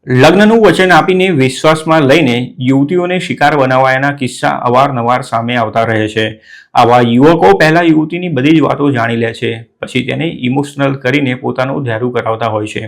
લગ્નનું વચન આપીને વિશ્વાસમાં લઈને યુવતીઓને શિકાર બનાવાયાના કિસ્સા અવારનવાર સામે આવતા રહે છે। આવા યુવકો પહેલા યુવતીની બધી જ વાતો જાણી લે છે, પછી તેને ઇમોશનલ કરીને પોતાનું ધાર્યું કરાવતા હોય છે।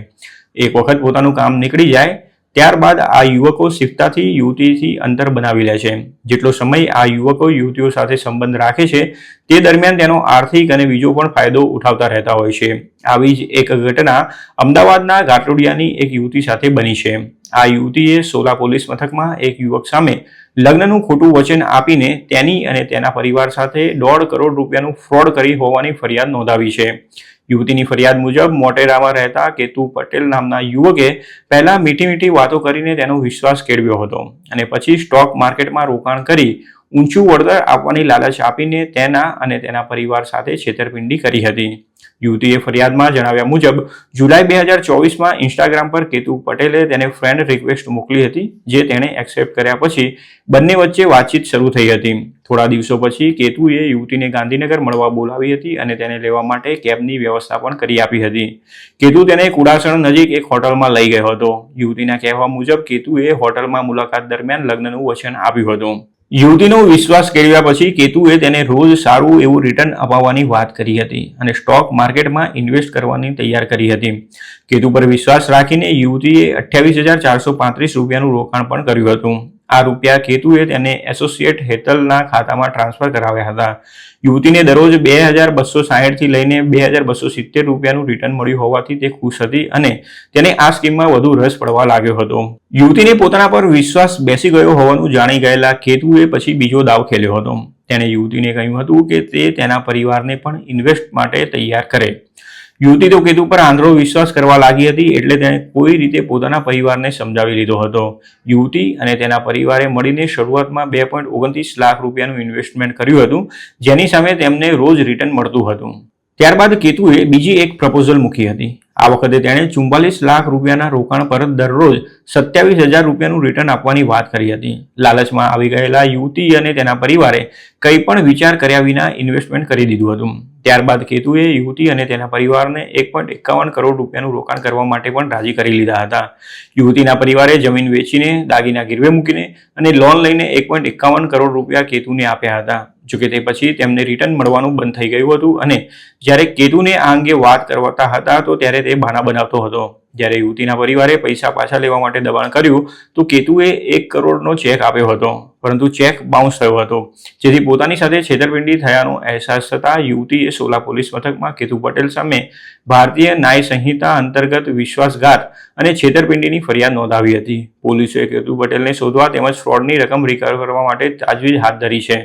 એક વખત પોતાનું કામ નીકળી જાય ત્યારબાદ આ યુવકો શીખતાથી યુવતીથી અંતર બનાવી લે છે। જેટલો સમય આ યુવકો યુવતીઓ સાથે સંબંધ રાખે છે તે દરમિયાન તેનો આર્થિક અને બીજો પણ ફાયદો ઉઠાવતા રહેતા હોય છે। આવી જ એક ઘટના અમદાવાદના ઘાટલોડિયાની એક યુવતી સાથે બની છે। આ યુવતીએ સોલા પોલીસ મથકમાં એક યુવક સામે લગ્નનું ખોટું વચન આપીને તેની અને તેના પરિવાર સાથે 1.5 કરોડ રૂપિયાનું ફ્રોડ કરી હોવાની ફરિયાદ નોંધાવી છે। યુવતીની ફરિયાદ મુજબ મોટેરામાં રહેતા કેતુ પટેલ નામના યુવકે પહેલા મીઠી વાતો કરીને તેનો વિશ્વાસ કેળવ્યો હતો અને પછી સ્ટોક માર્કેટમાં રોકાણ કરી ઊંચું વળતર આપવાની લાલચ આપીને તેના અને તેના પરિવાર સાથે છેતરપિંડી કરી હતી। યુવતીએ ફરિયાદમાં જણાવ્યા મુજબ જુલાઈ 2024માં ઇન્સ્ટાગ્રામ પર કેતુ પટેલે તેને ફ્રેન્ડ રિક્વેસ્ટ મોકલી હતી, જે તેણે એક્સેપ્ટ કર્યા પછી બંને વચ્ચે વાતચીત શરૂ થઈ હતી। થોડા દિવસો પછી કેતુએ યુવતીને ગાંધીનગર મળવા બોલાવી હતી અને તેને લેવા માટે કેબની વ્યવસ્થા પણ કરી આપી હતી। કેતુ તેને કુડાસણ નજીક એક હોટલમાં લઈ ગયો હતો। યુવતીના કહેવા મુજબ કેતુએ હોટલમાં મુલાકાત દરમિયાન લગ્નનું વચન આપ્યું હતું। યુવતીનો વિશ્વાસ કેળવ્યા પછી કેતુએ તેને રોજ સારું એવું રિટર્ન અપાવવાની વાત કરી હતી અને સ્ટોક માર્કેટમાં ઇન્વેસ્ટ કરવાની તૈયાર કરી હતી। કેતુ પર વિશ્વાસ રાખીને યુવતીએ 28,435 રૂપિયાનું રોકાણ પણ કર્યું હતું। આ રૂપિયા કેતુએ તેને એસોસિએટ હેતલના ખાતામાં ટ્રાન્સફર કરાવ્યા હતા। યુવતીને દરરોજ 2,260 થી લઈને 2,270 રૂપિયાનું રિટર્ન મળ્યું હોવાથી તે ખુશ હતી અને તેને આ સ્કીમમાં વધુ રસ પડવા લાગ્યો હતો। યુવતીને પોતાના પર વિશ્વાસ બેસી ગયો હોવાનું જાણી ગયેલા કેતુએ પછી બીજો દાવ ખેલ્યો હતો। તેણે યુવતીને કહ્યું હતું કે તે તેના પરિવારને પણ ઇન્વેસ્ટ માટે તૈયાર કરે। યુવતી તો કેતુ પર આંધળો વિશ્વાસ કરવા લાગી હતી, એટલે તેણે કોઈ રીતે પોતાના પરિવારને સમજાવી લીધો હતો। યુવતી અને તેના પરિવારે મળીને શરૂઆતમાં 2.29 લાખ રૂપિયાનું ઇન્વેસ્ટમેન્ટ કર્યું હતું, જેની સામે તેમને રોજ રિટર્ન મળતું હતું। ત્યારબાદ કેતુએ બીજી એક પ્રપોઝલ મૂકી હતી। આ વખતે તેણે 44 લાખ રૂપિયાના રોકાણ પર દરરોજ 27,000 રૂપિયાનું રિટર્ન આપવાની વાત કરી હતી। લાલચમાં આવી ગયેલા યુવતી અને તેના પરિવારે કંઈ પણ વિચાર કર્યા વિના ઇન્વેસ્ટમેન્ટ કરી દીધું હતું। ત્યારબાદ કેતુએ યુવતી અને તેના પરિવારને 1.51 કરોડ રૂપિયાનું રોકાણ કરવા માટે પણ રાજી કરી લીધા હતા। યુવતીના પરિવારે જમીન વેચીને, દાગીના ગીરવે મૂકીને અને લોન લઈને 1.51 કરોડ રૂપિયા કેતુને આપ્યા હતા। જોકે તે પછી તેમને રિટર્ન મળવાનું બંધ થઈ ગયું હતું અને જ્યારે કેતુને આ અંગે વાત કરતા હતા તો ત્યારે તે બહાના બનાવતો હતો। જ્યારે યુવતીના પરિવારે પૈસા પાછા લેવા માટે દબાણ કર્યું તો કેતુએ 1 કરોડનો ચેક આપ્યો હતો, પરંતુ ચેક બાઉન્સ થયો હતો, જેથી પોતાની સાથે છેતરપિંડી થયાનો અહેસાસ થતાં યુવતીએ સોલા પોલીસ મથકમાં કેતુ પટેલ સામે ભારતીય ન્યાય સંહિતા અંતર્ગત વિશ્વાસઘાત અને છેતરપિંડીની ફરિયાદ નોંધાવી હતી। પોલીસે કેતુ પટેલને શોધવા તેમજ ફ્રોડની રકમ રિકવર કરવા માટે તાજવીજ હાથ ધરી છે।